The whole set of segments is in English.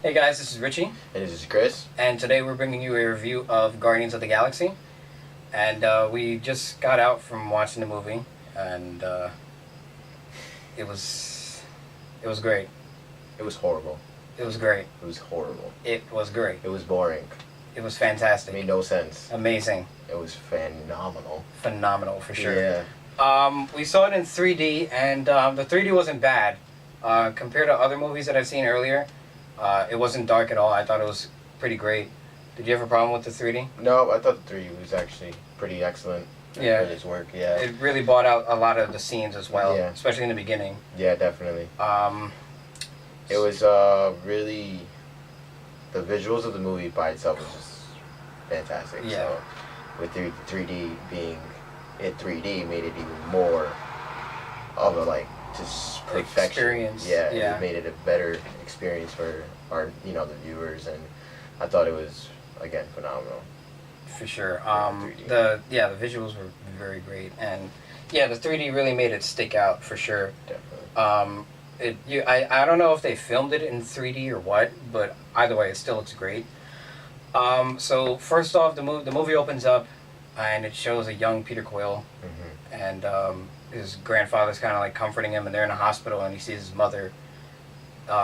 Hey guys, this is Richie, And this is Chris. and today we're bringing you a review of Guardians of the Galaxy. And we just got out from watching the movie, and it was great. It was horrible. It was great. It was horrible. It was great. It was boring. It was It fantastic. made no sense. Amazing. It was phenomenal. Phenomenal for sure. Yeah. We saw it in 3D, and the 3D wasn't bad compared to other movies that I've seen earlier. It wasn't dark at all. I thought it was pretty great. Did you have a problem with the 3D? No, I thought the 3D was actually pretty excellent. Yeah. It its work, yeah. It really brought out a lot of the scenes as well, Yeah. especially in the beginning. Yeah, definitely. It was really... The visuals of the movie by itself was just fantastic. Yeah. So, with 3D being... It 3D made it even more of a, just perfection. Experience. Yeah, Yeah. It made it a better experience for our, the viewers, and I thought it was, again, phenomenal. For sure. 3D. The visuals were very great, and yeah, the 3D really made it stick out for sure. Definitely. I don't know if they filmed it in 3D or what, but either way, it still looks great. So first off, the movie opens up, and it shows a young Peter Quill, Mm-hmm. and his grandfather's kind of like comforting him, and they're in a hospital, and he sees his mother.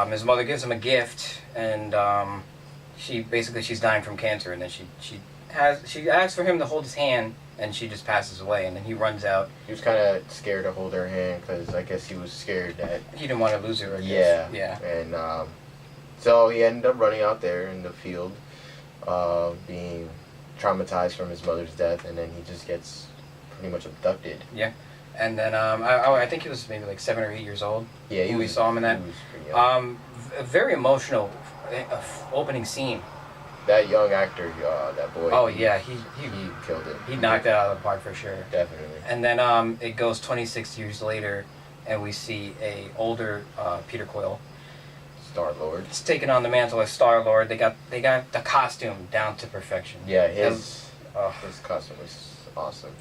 His mother gives him a gift, and she's dying from cancer, and then she asks for him to hold his hand, and she just passes away, and then he runs out. He was kind of scared to hold her hand because I guess he was scared that... He didn't want to lose her, I Yeah. guess. Yeah. And so he ended up running out there in the field, being traumatized from his mother's death, and then he just gets pretty much abducted. Yeah. And then I think he was maybe like 7 or 8 years old. Yeah, when we saw him in that. He was pretty young. A very emotional opening scene. That young actor, that boy. Oh yeah, he killed it. he knocked it out of the park for sure. Definitely. And then it goes 26 years later, and we see a older Peter Quill. Star-Lord. It's taking on the mantle as Star-Lord. They got the costume down to perfection. Yeah, his costume was awesome.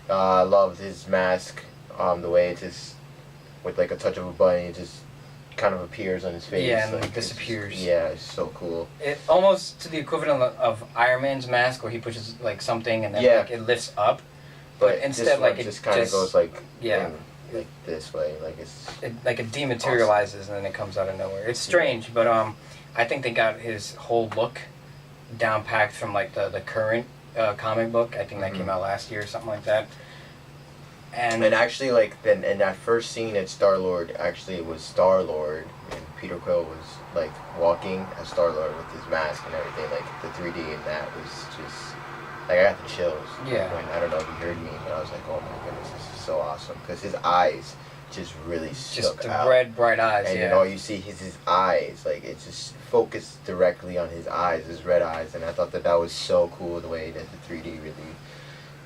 I loved his mask. The way it just, with like a touch of a button, it just kind of appears on his face. Yeah, and like, disappears. Yeah, it's so cool. It almost to the equivalent of Iron Man's mask, where he pushes like something and then Yeah. like it lifts up. But instead, this like one it just kind of goes like yeah. like this way, like it's Like it dematerializes and then it comes out of nowhere. It's strange, but I think they got his whole look down packed from like the current comic book. I think that came out last year or something like that. And actually, like then in that first scene at Star-Lord, actually it was Star-Lord and Peter Quill was like walking as Star-Lord with his mask and everything. Like the 3D in that was just like I got the chills. Yeah. When I don't know if you heard me, but I was like, oh my goodness, this is so awesome because his eyes just really just stuck the out. red bright eyes. And yeah. then all you see is his eyes, like it's just focused directly on his eyes, his red eyes, and I thought that was so cool the way that the 3D really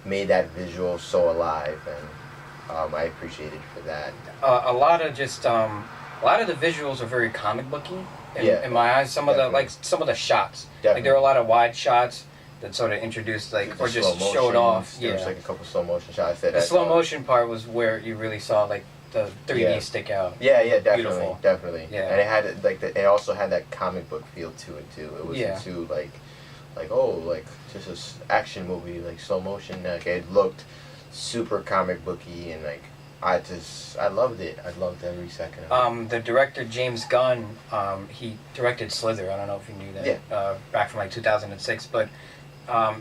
made that visual so alive, and I appreciated for that. A lot of the visuals are very comic booky in my eyes. Some Definitely. of the shots, Definitely. like there are a lot of wide shots that sort of introduced The or just slow showed motion, off. There was Yeah. like a couple slow motion shots that The I slow thought- motion part was where you really saw like the 3D Yeah. stick out. Yeah, definitely, Beautiful. definitely. Yeah. And it had like it also had that comic book feel to it too. It wasn't too like just an action movie like slow motion. Like it looked super comic booky, and like I loved it. I loved every second of it. The director James Gunn, he directed Slither. I don't know if you knew that. Yeah. Back from like 2006, but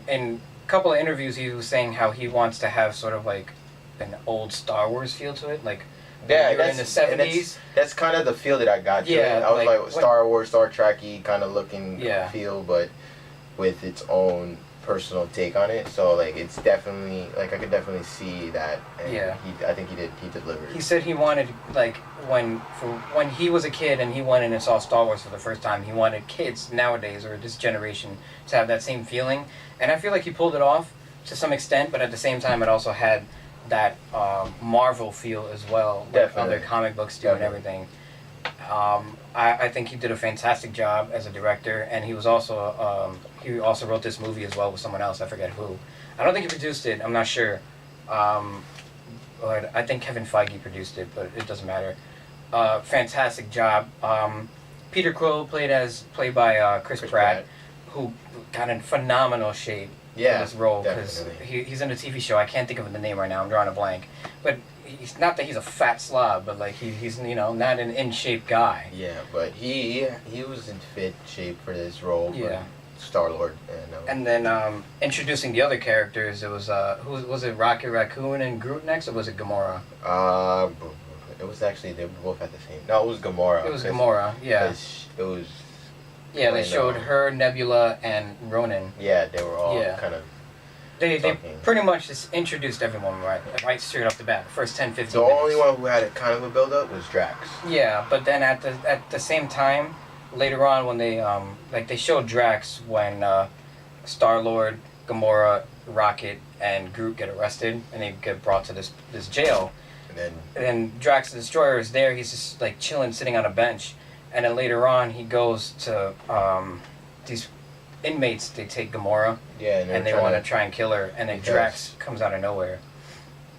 in a couple of interviews he was saying how he wants to have sort of like an old Star Wars feel to it, like Yeah, you're in the 70s. That's kind of the feel that I got to Yeah, it. I was like, like Star Wars, Star Trek-y kind of looking Yeah. feel, but with its own personal take on it. So like it's definitely like I could definitely see that. And Yeah. I think he delivered. He said he wanted like when he was a kid and he went in and saw Star Wars for the first time, he wanted kids nowadays or this generation to have that same feeling, and I feel like he pulled it off to some extent, but at the same time it also had that Marvel feel as well, like Definitely. other comic books do and everything. I think he did a fantastic job as a director, and he also wrote this movie as well with someone else. I forget who. I don't think he produced it. I'm not sure. But I think Kevin Feige produced it, but it doesn't matter. Fantastic job. Peter Quill played by Chris Pratt, who got in phenomenal shape for this role because he's in a TV show. I can't think of the name right now. I'm drawing a blank, but he's not that he's a fat slob, but like he's not an in shape guy. Yeah, but he was in fit shape for this role. Yeah. Star-Lord. And then introducing the other characters, it was who was it? Rocket Raccoon and Groot next, or was it Gamora? It was actually they were both at the same. No, it was Gamora. It was Gamora. Yeah. It was. Yeah, they showed her, Nebula, and Ronan. Yeah, they were all kind of. They pretty much just introduced everyone right straight off the bat. First 10, 15 The minutes. only one who had a kind of a build up was Drax. Yeah, but then at the same time, later on when they showed Drax when Star-Lord, Gamora, Rocket, and Groot get arrested and they get brought to this jail. And then Drax the Destroyer is there. He's just like chilling, sitting on a bench. And then later on, he goes to these inmates. They take Gamora. Yeah, and they want to try and kill her. And then Drax comes out of nowhere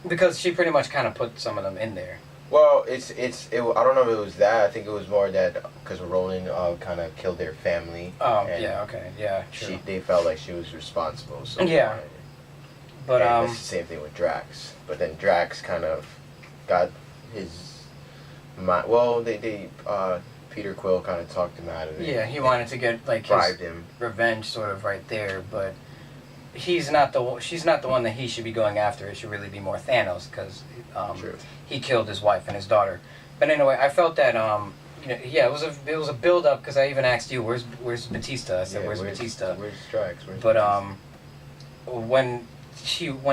because she pretty much kind of put some of them in there. Well, I don't know if it was that. I think it was more that because Ronan kind of killed their family. Oh, yeah, okay, yeah, true. They felt like she was responsible. So yeah. But it's the same thing with Drax. But then Drax kind of got his mind. Well, Peter Quill kind of talked him out of it. Yeah, he wanted to get like bribed him. Revenge, sort of right there, but. She's not the one that he should be going after. It should really be more Thanos because he killed his wife and his daughter. But anyway, I felt that it was a build up because I even asked you where's Batista. I said where's Batista? Where's Drax? When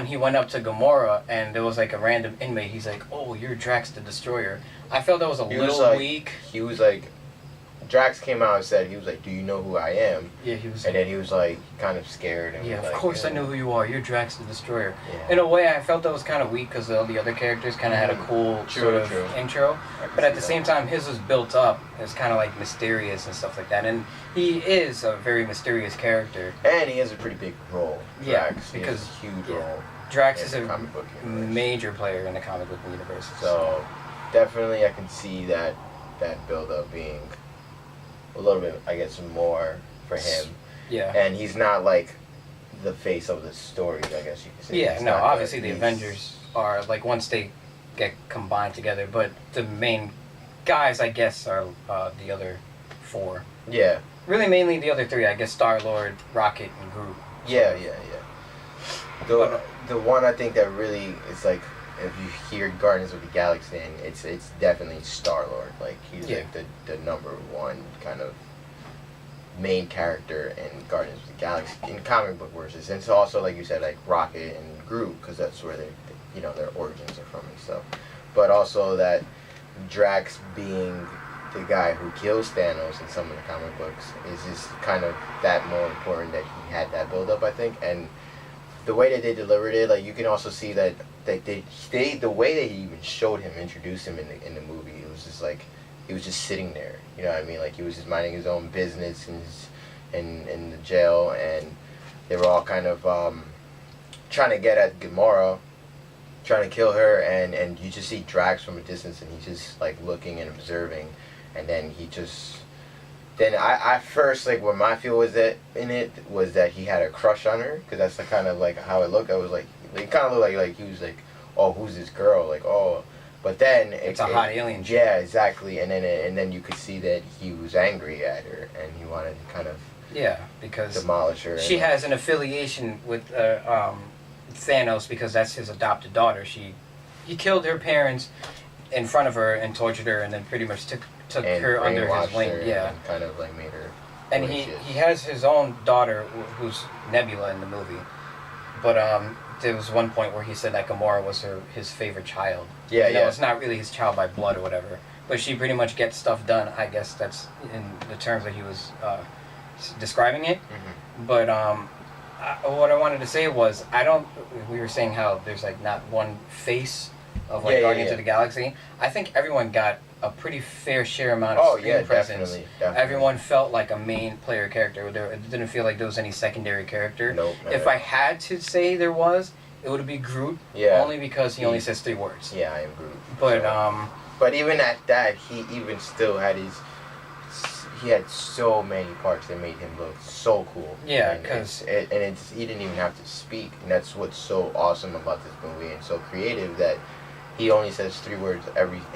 he went up to Gamora and there was like a random inmate, he's like, "Oh, you're Drax the Destroyer." I felt that was a little weak. He was like. Drax came out and said, he was like, "Do you know who I am?" Yeah, he was. And then he was like, kind of scared. And yeah, of course I know who you are. You're Drax the Destroyer. Yeah. In a way, I felt that was kind of weak because all the other characters kind of had a cool sort of intro. But at the same time, his was built up. It was kind of like mysterious and stuff like that. And he is a very mysterious character. And he has a pretty big role. Drax, because he has a huge role. Drax is a major player in the comic book universe. So definitely, I can see that build up being. A little bit, I guess, more for him. Yeah. And he's not like the face of the story, I guess you could say. Yeah, no, obviously the Avengers are like once they get combined together, but the main guys, I guess, are the other four. Yeah. Really, mainly the other three, I guess, Star-Lord, Rocket, and Groot. Yeah. The one I think that really is like, if you hear Guardians of the Galaxy, it's definitely Star-Lord. Like, he's like the number one kind of main character in Guardians of the Galaxy in comic book verses. And it's also, like you said, like Rocket and Groot, because that's where their origins are from and stuff. But also that Drax being the guy who kills Thanos in some of the comic books is just kind of that more important that he had that build up, I think. And the way that they delivered it, like you can also see that the way that he even showed him, introduced him in the movie, it was just like he was just sitting there. You know what I mean? Like he was just minding his own business in the jail, and they were all kind of trying to get at Gamora, trying to kill her, and you just see Drax from a distance, and he's just like looking and observing, and then he just. Then I first, like, what my feel was that in it was that he had a crush on her, because that's the kind of, like, how it looked. I was like, it kind of looked like he was like, oh, who's this girl? Like, oh. But then... It's a hot alien. Yeah, exactly. And then you could see that he was angry at her, and he wanted to kind of... Yeah, because... demolish her. She has an affiliation with Thanos, because that's his adopted daughter. He killed her parents in front of her and tortured her, and then pretty much took her under his wing, and kind of like made her. And he has his own daughter, who's Nebula in the movie, but there was one point where he said that Gamora was his favorite child. Yeah, No, it's not really his child by blood or whatever, but she pretty much gets stuff done. I guess that's in the terms that he was describing it. Mm-hmm. But what I wanted to say was we were saying how there's like not one face of like Guardians of the Galaxy. I think everyone got a pretty fair share amount of screen presence. Definitely. Everyone felt like a main player character. It didn't feel like there was any secondary character. Nope. If I had to say there was, it would be Groot. Yeah. Only because he only says 3 words. Yeah, I am Groot. But But even at that, he even still had he had so many parts that made him look so cool. Yeah, because he didn't even have to speak, and that's what's so awesome about this movie and so creative that he only says 3 words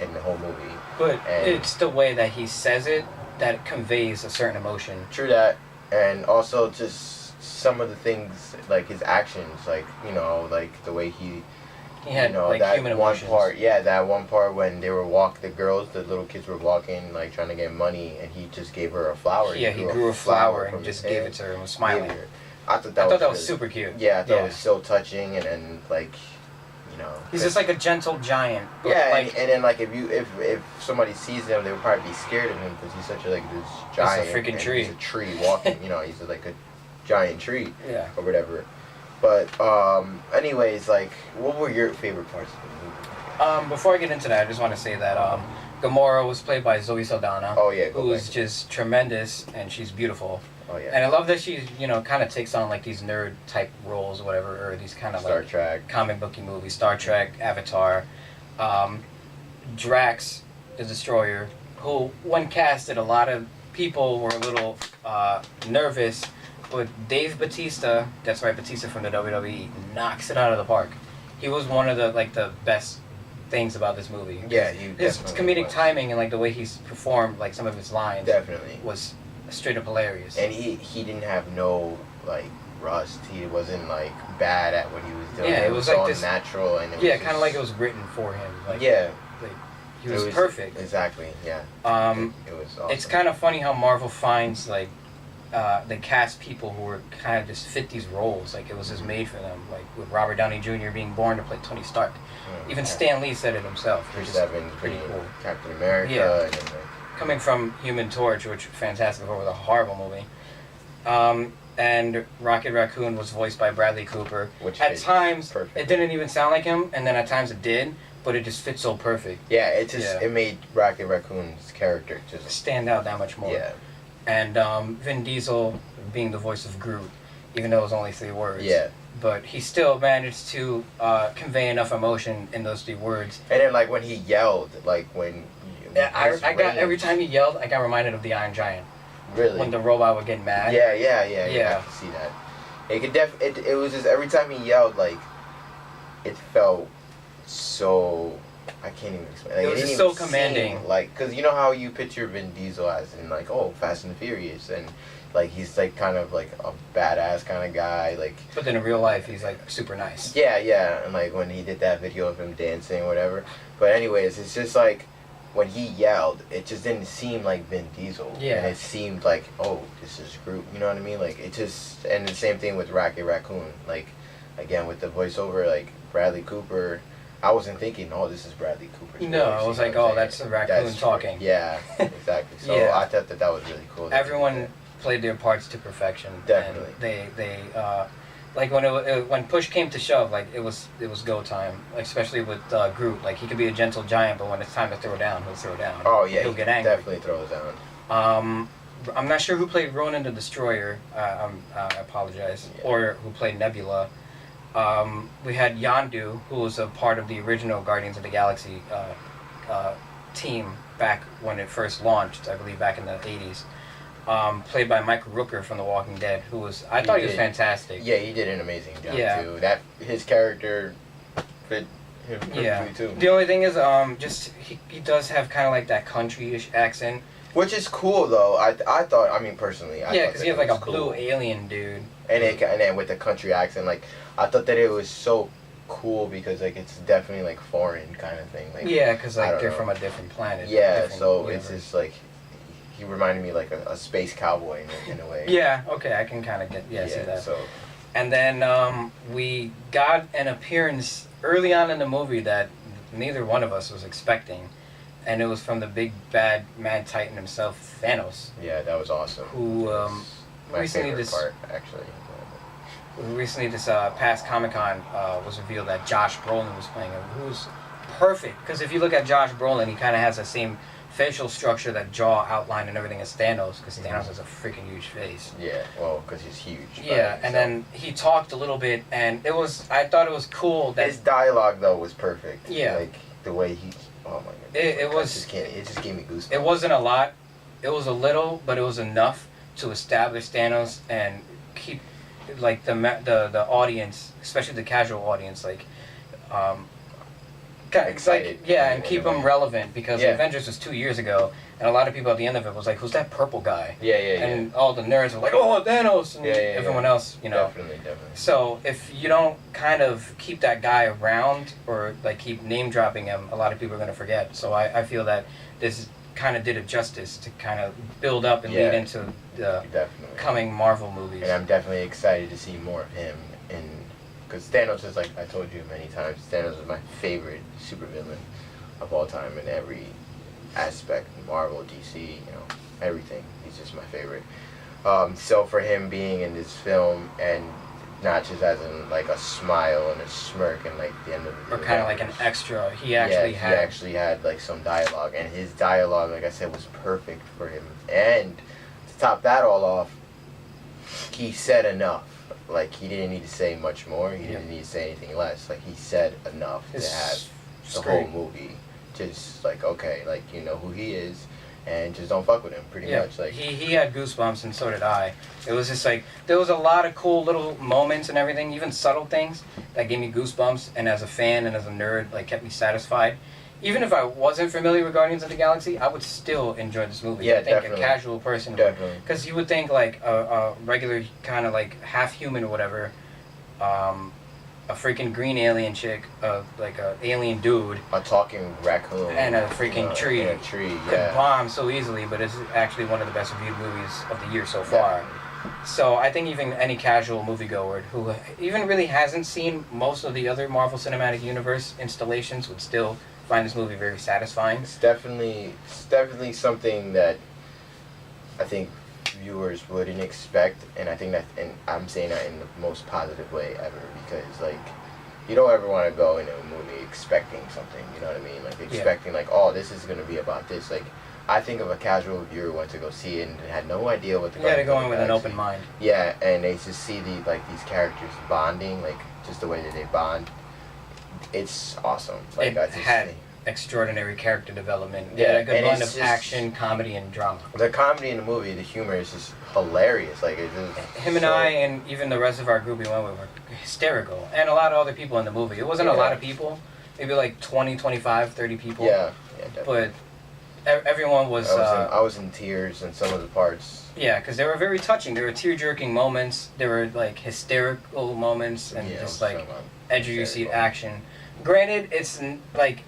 in the whole movie. But it's the way that he says it that conveys a certain emotion. True that, and also just some of the things like his actions, like like the way he had like that human one emotions. that one part when they were the little kids were walking, like trying to get money, and he just gave her a flower. Yeah, he grew a flower and just gave it to her and was smiling. I thought that was really, super cute. Yeah, I thought it was so touching, and like, he's just like a gentle giant. Yeah, like, and then like if somebody sees him, they would probably be scared of him because he's such this giant. He's a freaking tree. He's a tree walking. He's like a giant tree. Yeah. Or whatever. But anyways, like, what were your favorite parts of the movie? Before I get into that, I just want to say that Gamora was played by Zoe Saldana. Oh yeah. Who is just tremendous, and she's beautiful. Oh yeah. And I love that she, kind of takes on like these nerd type roles or whatever, or these kind of Star like Trek, comic booky movies, Star Trek, Avatar, Drax, the Destroyer, who when casted, a lot of people were a little nervous, but Dave Bautista, that's right, Bautista from the WWE, knocks it out of the park. He was one of the best things about this movie. Yeah, his comedic timing and like the way he's performed, like some of his lines, definitely was straight up hilarious. And he didn't have no like rust. He wasn't like bad at what he was doing. Yeah, it was like all this natural, and it kind of like it was written for him. Like, yeah, like he was perfect. Exactly. Yeah. It was awesome. It's kind of funny how Marvel finds like they cast people who were kind of just fit these roles. Like it was just made for them. Like with Robert Downey Jr. being born to play Tony Stark. Even Stan Lee said it himself. Chris Evans pretty cool. Captain America. Yeah. And then, coming from Human Torch, which fantastic before, was a horrible movie. And Rocket Raccoon was voiced by Bradley Cooper. Which at times perfectly. It didn't even sound like him, and then at times it did, but it just fit so perfect. Yeah, it made Rocket Raccoon's character just stand out that much more. Yeah. And Vin Diesel being the voice of Groot, even though it was only 3 words. Yeah. But he still managed to convey enough emotion in those 3 words. And then like when he yelled, like when I got every time he yelled, I got reminded of the Iron Giant. Really? When the robot would get mad. Yeah. You have to see that. It was just every time he yelled, like it felt so. I can't even explain. Like, it was just so commanding. Like, cause you know how you picture Vin Diesel as in like, oh, Fast and Furious, and like he's like kind of like a badass kind of guy, like. But then in real life, he's like super nice. Yeah, and like when he did that video of him dancing, or whatever. But anyways, it's just like when he yelled, it just didn't seem like Vin Diesel. Yeah. And it seemed like, oh, this is Groot. You know what I mean? Like it just, and the same thing with Rocket Raccoon. Like, again with the voiceover, like Bradley Cooper. I wasn't thinking, oh, this is Bradley Cooper's No, voice, I was like, oh, that's a raccoon talking. Yeah, exactly. So I thought that was really cool. Everyone played their parts to perfection. Definitely. And they like when push came to shove, like it was go time. Like, especially with Groot, like he could be a gentle giant, but when it's time to throw down, he'll throw down. Oh yeah, he'll get angry. Definitely throws down. I'm not sure who played Ronan the Destroyer. I apologize. Yeah. Or who played Nebula. We had Yondu, who was a part of the original Guardians of the Galaxy team back when it first launched, I believe back in the 80s. Played by Michael Rooker from The Walking Dead, who was, I thought he was fantastic. Yeah, he did an amazing job too. That his character fit him perfectly too. The only thing is, just he does have kind of like that country-ish accent. Which is cool though. I thought, I mean personally, I thought because he has like a blue alien dude. And then with the country accent, like I thought that it was so cool because like it's definitely like foreign kind of thing. Like, yeah, because like they're from a different planet. Yeah, so universe. It's just like he reminded me like a space cowboy in a way. Yeah, okay, I can kind of see that. So. And then we got an appearance early on in the movie that neither one of us was expecting. And it was from the big bad mad titan himself, Thanos. Yeah, that was awesome. Who my favorite part, actually. Recently, this past Comic-Con was revealed that Josh Brolin was playing him, who's perfect. Because if you look at Josh Brolin, he kind of has the same facial structure, that jaw outline and everything as Thanos, because Thanos has a freaking huge face. Yeah, well, because he's huge. Yeah, and then he talked a little bit, and I thought it was cool that his dialogue though was perfect. Yeah, like the way he. Oh my god! It was. It just gave me goosebumps. It wasn't a lot, it was a little, but it was enough to establish Thanos and keep like the audience, especially the casual audience, like excited. Like, yeah, and keep them relevant because Avengers was 2 years ago, and a lot of people at the end of it was like, "Who's that purple guy?" And all the nerds were like, "Oh, Thanos!" And everyone else, you know. Definitely. So if you don't kind of keep that guy around or like keep name dropping him, a lot of people are gonna forget. So I feel that this kind of did it justice to kind of build up and lead into the coming Marvel movies. And I'm definitely excited to see more of him because Thanos is, like I told you many times, Thanos is my favorite supervillain of all time in every aspect. Marvel, DC, you know, everything. He's just my favorite. So for him being in this film and not just as in like a smile and a smirk and like the end of the or kind of like an extra, he actually had like some dialogue, and his dialogue, like I said, was perfect for him. And to top that all off, he said enough. Like, he didn't need to say much more. He didn't need to say anything less. Like, he said enough to have the whole movie just like, okay, like, you know who he is, and just don't fuck with him, pretty much. Like, he had goosebumps, and so did I. It was just like, there was a lot of cool little moments and everything, even subtle things that gave me goosebumps, and as a fan and as a nerd, like, kept me satisfied. Even if I wasn't familiar with Guardians of the Galaxy, I would still enjoy this movie. Yeah, I think definitely. A casual person because you would think like a regular kind of like half human or whatever, a freaking green alien chick, like a alien dude, a talking raccoon, and a freaking tree. And a tree, could bomb so easily, but it's actually one of the best reviewed movies of the year so far. So I think even any casual moviegoer who even really hasn't seen most of the other Marvel Cinematic Universe installations would still find this movie very satisfying. It's definitely something that I think viewers wouldn't expect, and I think that, and I'm saying that in the most positive way ever, because like, you don't ever want to go into a movie expecting something, you know what I mean? Like, expecting like, oh, this is going to be about this. Like, I think of a casual viewer went to go see it and had no idea what the. You gotta go in with an open mind. Yeah, and they just see these characters bonding, like just the way that they bond. It's awesome. Like, it had extraordinary character development. Yeah, a good blend of action, comedy, and drama. The comedy in the movie, the humor is just hilarious. Like, it's just him and I, and even the rest of our group we went with, were hysterical. And a lot of other people in the movie. It wasn't a lot of people. Maybe like 20, 25, 30 people. Yeah, definitely. But everyone was. I was in tears in some of the parts. Yeah, because they were very touching. There were tear-jerking moments. There were like hysterical moments, and just like edge of your seat action. Granted, it's like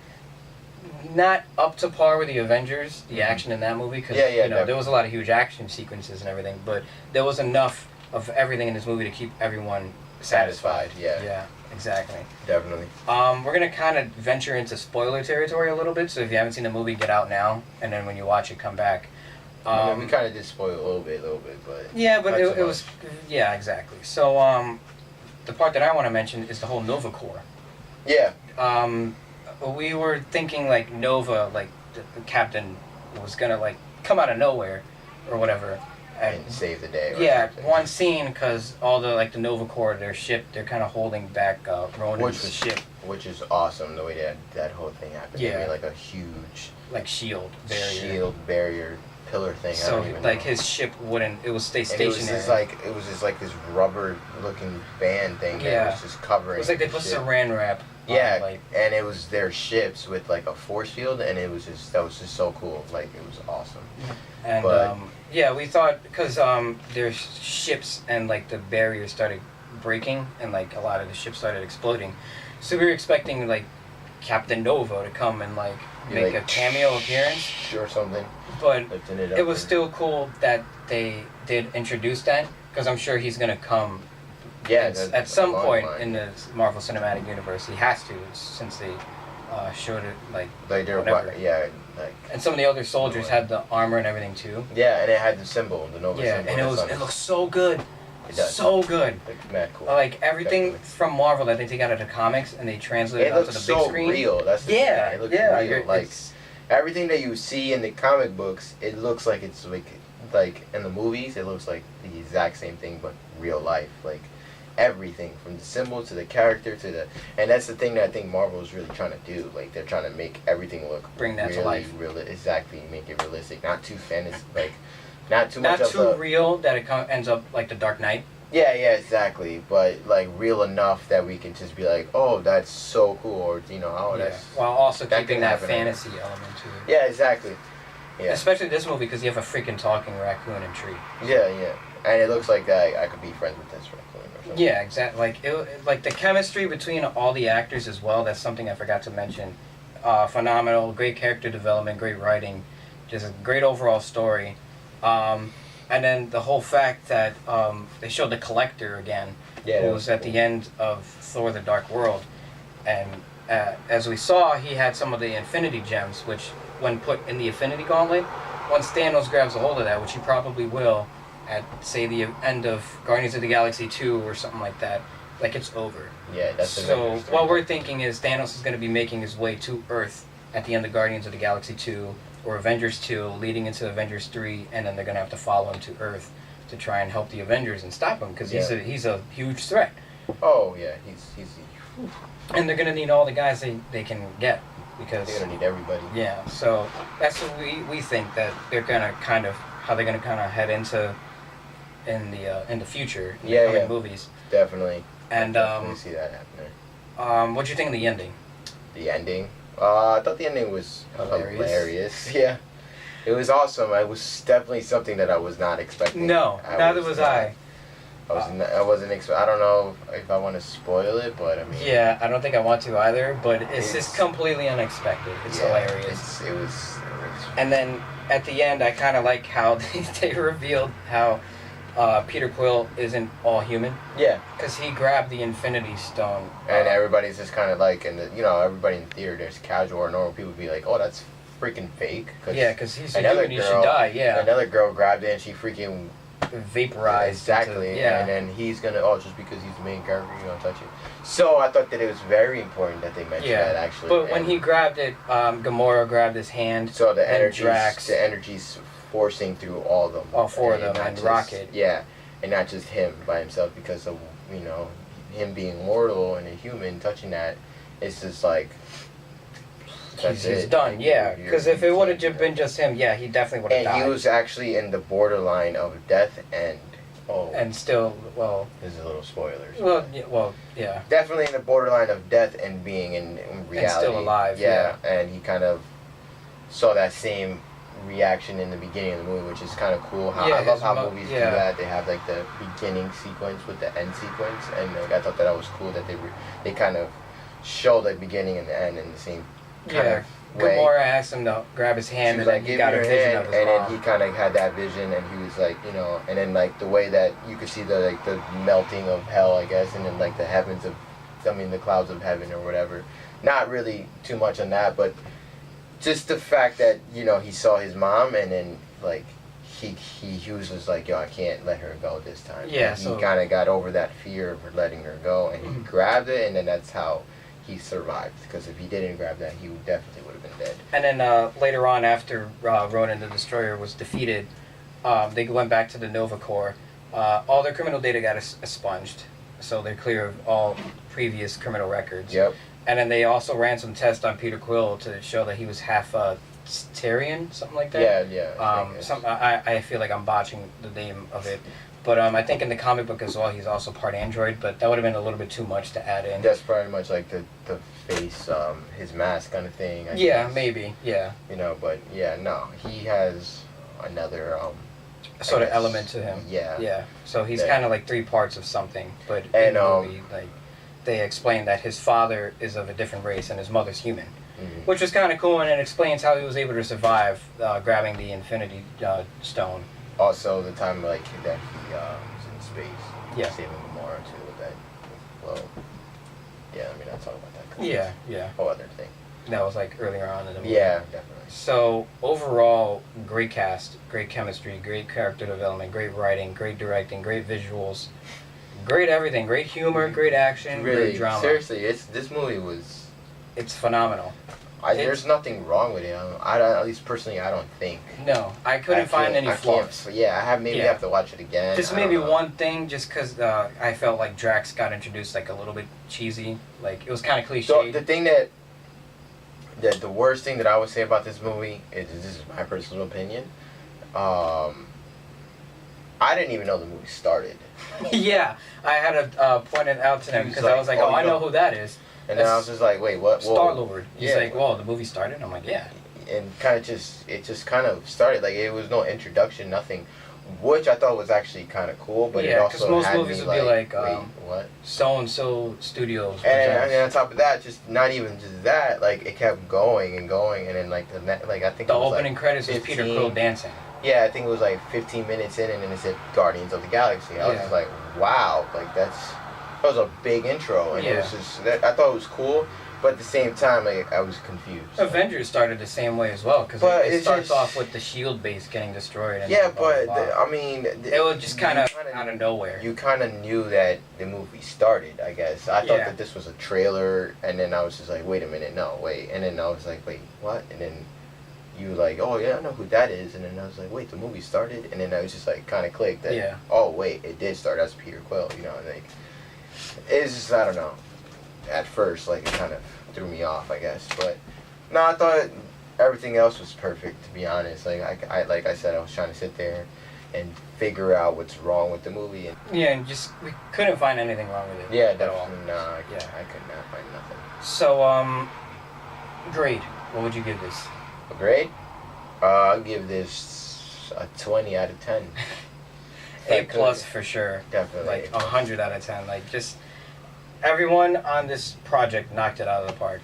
not up to par with the Avengers, the action in that movie, because you know there was a lot of huge action sequences and everything, but there was enough of everything in this movie to keep everyone satisfied. Yeah, exactly. Definitely. We're gonna kind of venture into spoiler territory a little bit, so if you haven't seen the movie, get out now, and then when you watch it, come back. I mean, we kind of did spoil a little bit, but yeah, but it was exactly. So the part that I want to mention is the whole Nova Corps. Yeah. We were thinking like Nova, like the captain was gonna like come out of nowhere, or whatever, and save the day. Yeah, one scene because all the like the Nova Corps, their ship, they're kind of holding back Ronin's ship, which is awesome the way that whole thing happened. Yeah, made like a huge like shield barrier. Pillar thing. So like his ship wouldn't. It would stay stationary. It was just like this rubber looking band thing that was just covering. It was like they put saran wrap. Yeah, and it was their ships with like a force field, and that was just so cool. Like, it was awesome. And we thought because their ships and like the barriers started breaking, and like a lot of the ships started exploding, so we were expecting like Captain Nova to come and like make a cameo appearance or something. But it was still cool that they did introduce that, because I'm sure he's gonna come. Yeah, at some point in the Marvel Cinematic Universe, he has to, since they showed it like whatever. And some of the other soldiers had the armor and everything too. Yeah, and it had the symbol, the Nova symbol. Yeah, and it looks so good. It does. So good. It's mad cool. Like everything from Marvel that they take out of the comics and they translate it onto the big screen. It looks so real. That's the thing. It looks real. Like, everything that you see in the comic books, it looks like it's like in the movies, it looks like the exact same thing, but real life. Like, everything from the symbol to the character to the, and that's the thing that I think Marvel is really trying to do. Like they're trying to make everything look bring that to life. Exactly, make it realistic, not too fantasy, like not too much. Not too real that it ends up like the Dark Knight. Yeah, exactly. But like real enough that we can just be like, oh, that's so cool, or that's. While also keeping that fantasy element to it. Yeah, exactly. Yeah. Especially this movie because you have a freaking talking raccoon and tree. Yeah, and it looks like I could be friends with this raccoon or something. Yeah, exactly. Like the chemistry between all the actors as well. That's something I forgot to mention. Phenomenal, great character development, great writing, just a great overall story. And then the whole fact that they showed the Collector again, who was at the end of Thor: The Dark World, and as we saw, he had some of the Infinity Gems, which, when put in the Infinity Gauntlet, once Thanos grabs a hold of that, which he probably will, at say the end of Guardians of the Galaxy 2 or something like that, like it's over. Yeah, that's so. What we're thinking is Thanos is going to be making his way to Earth at the end of Guardians of the Galaxy 2. Or Avengers 2, leading into Avengers 3, and then they're going to have to follow him to Earth to try and help the Avengers and stop him, because he's a huge threat. Oh, yeah, he's and they're going to need all the guys they can get, because... They're going to need everybody. Yeah, so that's what we think that they're going to kind of, how they're going to kind of head into in the future, in the coming movies. Definitely. And, definitely see that happening. What'd you think of the ending? The ending? I thought the ending was hilarious. Yeah. It was awesome. It was definitely something that I was not expecting. No, neither was I. I wasn't I don't know if I want to spoil it, but I mean... Yeah, I don't think I want to either, but it's just completely unexpected. It's hilarious. It was... And then, at the end, I kind of like how they revealed how Peter Quill isn't all human. Yeah. Because he grabbed the Infinity Stone. And everybody's just kind of like, everybody in the theater, there's casual or normal people be like, oh, that's freaking fake. Because he's a human, he should die, Another girl grabbed it and she freaking... vaporized. Exactly. And then he's going to, just because he's the main character, you're going to touch it. So I thought that it was very important that they mentioned that, actually. But when he grabbed it, Gamora grabbed his hand. So the energy's forcing through all of them. All four of them, and Rocket. Yeah, and not just him by himself, because of, him being mortal and a human touching that, it's just like... He's done, because if it would have been just him, he definitely would have died. And he was actually in the borderline of death and... And still, There's a little spoilers. Yeah. Definitely in the borderline of death and being in reality. And still alive, and he kind of saw that same reaction in the beginning of the movie, which is kind of cool. I love how movies do that. They have like the beginning sequence with the end sequence, and I thought that was cool that they kind of show the beginning and the end in the same kind of way. Gamora asked him to grab his hand, and then he got a vision of his and mom. then he kind of had that vision, and he was like, and then like the way that you could see the melting of hell, I guess, and then like the clouds of heaven or whatever. Not really too much on that, but just the fact that he saw his mom, and then like he was just like, yo, I can't let her go this time. Yeah, he kind of got over that fear of letting her go, and he grabbed it, and then that's how he survived. Because if he didn't grab that, he definitely would have been dead. And then later on, after Ronan the Destroyer was defeated, they went back to the Nova Corps. All their criminal data got expunged, so they're clear of all previous criminal records. Yep. And then they also ran some tests on Peter Quill to show that he was half Tyrian, something like that. I feel like I'm botching the name of it. But I think in the comic book as well, he's also part android, but that would have been a little bit too much to add in. That's pretty much like the face, his mask kind of thing. I guess. Maybe, yeah. But no, he has another sort of element to him. Yeah. Yeah. So he's kind of like three parts of something, but in the movie, like, they explain that his father is of a different race and his mother's human, which was kind of cool, and it explains how he was able to survive grabbing the Infinity Stone. Also, the time that he was in space, saving Gamora too with that. Well, not talking about that. Yeah. Whole other thing. That was like earlier on in the movie. Yeah, definitely. So overall, great cast, great chemistry, great character development, great writing, great directing, great visuals. Great everything, great humor, great action, really, great drama. Seriously, this movie was... It's phenomenal. There's nothing wrong with it. At least personally, I don't think. No, I couldn't find any flaws. Yeah, I have to watch it again. Just maybe one thing, just because I felt like Drax got introduced like a little bit cheesy. Like, it was kind of cliche. So the thing the worst thing that I would say about this movie is, this is my personal opinion, I didn't even know the movie started. Yeah, I had to point it out to them because I was like, I know who that is. And then I was just like, wait, what? Star-Lord. He's like, whoa, the movie started? I'm like, yeah. And it just kind of started. Like, it was no introduction, nothing. Which I thought was actually kind of cool, but it also most had movies me would be like, wait, what? So-and-so studios. And on top of that, just not even just that, like, it kept going and going, and then like I think the opening credits was Peter Quill dancing. Yeah, I think it was like 15 minutes in, and then it said Guardians of the Galaxy. I was just like, wow, like that was a big intro, and it was just I thought it was cool. But at the same time, like, I was confused. Avengers started the same way as well, because it starts off with the SHIELD base getting destroyed. And it was just kind of out of nowhere. You kind of knew that the movie started, I guess. I thought that this was a trailer, and then I was just like, wait a minute, no, wait. And then I was like, wait, what? And then you were like, oh, yeah, I know who that is. And then I was like, wait, the movie started? And then I was just like, kind of clicked that, oh, wait, it did start. That's Peter Quill, you know, like, it's just, I don't know. At first, like, it kind of threw me off, I guess. But no, I thought everything else was perfect, to be honest. Like I said, I was trying to sit there and figure out what's wrong with the movie. And and we couldn't find anything wrong with it. Yeah, definitely. No, I could not find nothing. So, grade. What would you give this? A grade? I'll give this a 20 out of 10. A plus for sure. Definitely. Like 100 out of 10. Like, just everyone on this project knocked it out of the park.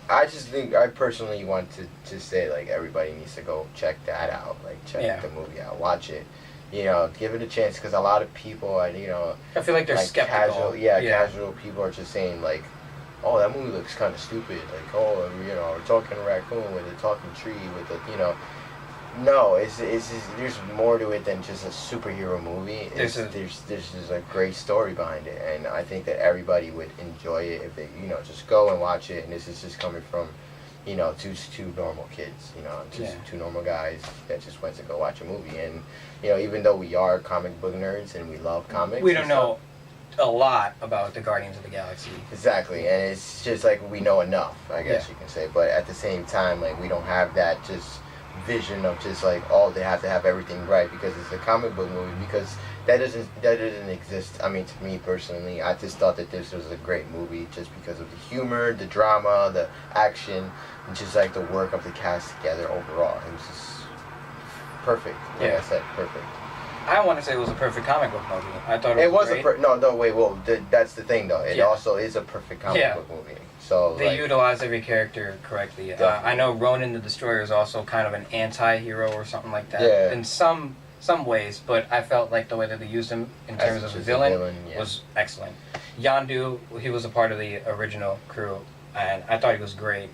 I just think, I personally want to say, like, everybody needs to go check that out. Like, check the movie out, watch it. You know, give it a chance, because a lot of people, I feel like they're skeptical. Casual people are just saying, like, oh, that movie looks kind of stupid. Like, oh, we're talking raccoon with a talking tree with a, No, it's there's more to it than just a superhero movie. There's just a great story behind it, and I think that everybody would enjoy it if they, just go and watch it. And this is just coming from, two normal kids, two normal guys that just went to go watch a movie. And, even though we are comic book nerds and we love comics, we don't know a lot about the Guardians of the Galaxy. Exactly, and it's just like we know enough, I guess you can say. But at the same time, like, we don't have that just vision of just like, oh, they have to have everything right because it's a comic book movie, because that doesn't exist. I mean, to me personally, I just thought that this was a great movie just because of the humor, the drama, the action, and just like the work of the cast together overall. It was just perfect. Like I said, perfect. I want to say it was a perfect comic book movie. I thought it was great. That's the thing though. It also is a perfect comic book movie. So they utilize every character correctly. I know Ronan the Destroyer is also kind of an anti-hero or something like that in some ways, but I felt like the way that they used him in terms of a villain was excellent. Yondu, he was a part of the original crew, and I thought he was great.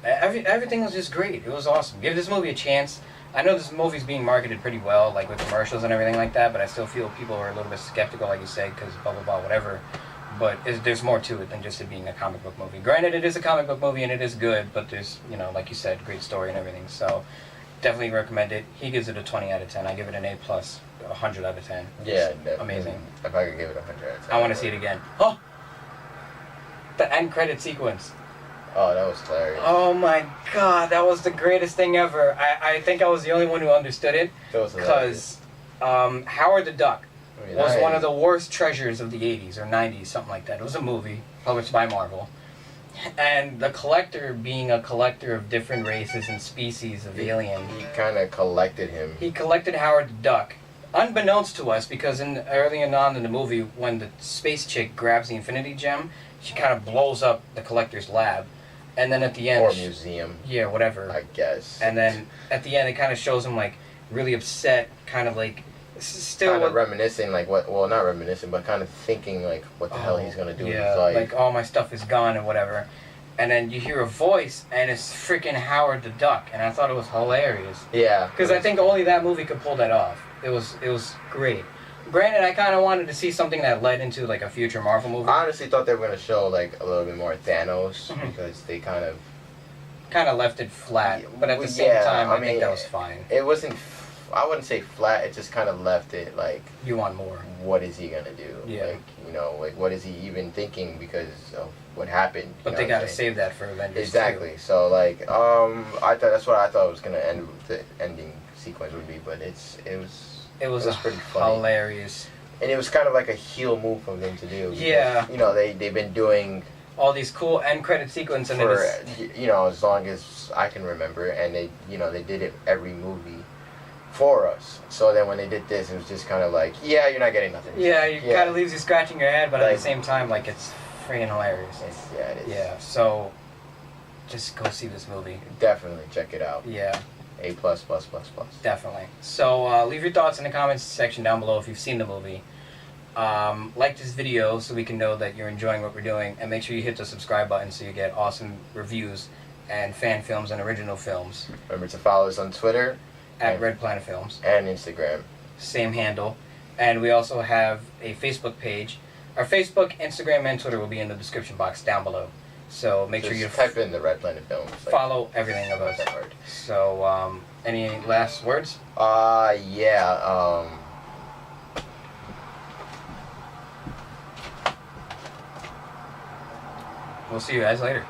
Everything was just great. It was awesome. Give this movie a chance. I know this movie's being marketed pretty well, like with commercials and everything like that, but I still feel people are a little bit skeptical, like you said, because blah, blah, blah, whatever. But there's more to it than just it being a comic book movie. Granted, it is a comic book movie and it is good, but there's, like you said, great story and everything. So definitely recommend it. He gives it a 20 out of 10. I give it an A+, 100 out of 10. Yeah, definitely. Amazing. If I could give it 100 out of 10. I want to see it again. Oh! The end credit sequence. Oh, that was hilarious. Oh my god, that was the greatest thing ever. I think I was the only one who understood it. Because Howard the Duck was one of the worst treasures of the 80s or 90s, something like that. It was a movie published by Marvel. And the collector, being a collector of different races and species of alien. He kind of collected him. He collected Howard the Duck. Unbeknownst to us, because early on in the movie, when the space chick grabs the Infinity Gem, she kind of blows up the collector's lab. And then at the end... Or museum. Yeah, whatever. I guess. And then at the end, it kind of shows him, like, really upset, kind of like... Still kind of reminiscing, like, what... Well, not reminiscing, but kind of thinking, like, what the hell he's going to do with his life. Like, all my stuff is gone and whatever. And then you hear a voice, and it's freaking Howard the Duck. And I thought it was hilarious. Yeah. Because I think only that movie could pull that off. It was great. Granted, I kind of wanted to see something that led into, like, a future Marvel movie. I honestly thought they were going to show, like, a little bit more Thanos, because they kind of kind of left it flat. But at the same time, I think that was fine. It wasn't. I wouldn't say flat. It just kind of left it like. You want more. What is he gonna do? Yeah. Like, you know, like what is he even thinking because of what happened? But they gotta save that for Avengers. Exactly. Too. So like, I thought that's what I thought was gonna end. The ending sequence would be, but it was pretty funny. Hilarious. And it was kind of like a heel move for them to do. Because, yeah. You know, they've been doing all these cool end credit sequences for you know, as long as I can remember, and they did it every movie for us. So then when they did this, it was just kind of like, yeah, you're not getting nothing. Yeah, you kind of leaves you scratching your head, but like, at the same time, like it's freaking hilarious. Yeah, it is. Yeah, so just go see this movie. Definitely check it out. Yeah. A++++. Definitely. So leave your thoughts in the comments section down below if you've seen the movie. Like this video so we can know that you're enjoying what we're doing, and make sure you hit the subscribe button so you get awesome reviews and fan films and original films. Remember to follow us on Twitter at Red Planet Films and Instagram. Same handle. And we also have a Facebook page. Our Facebook, Instagram, and Twitter will be in the description box down below. So make sure you type in the Red Planet Films. Follow everything of us. So any last words? Yeah. We'll see you guys later.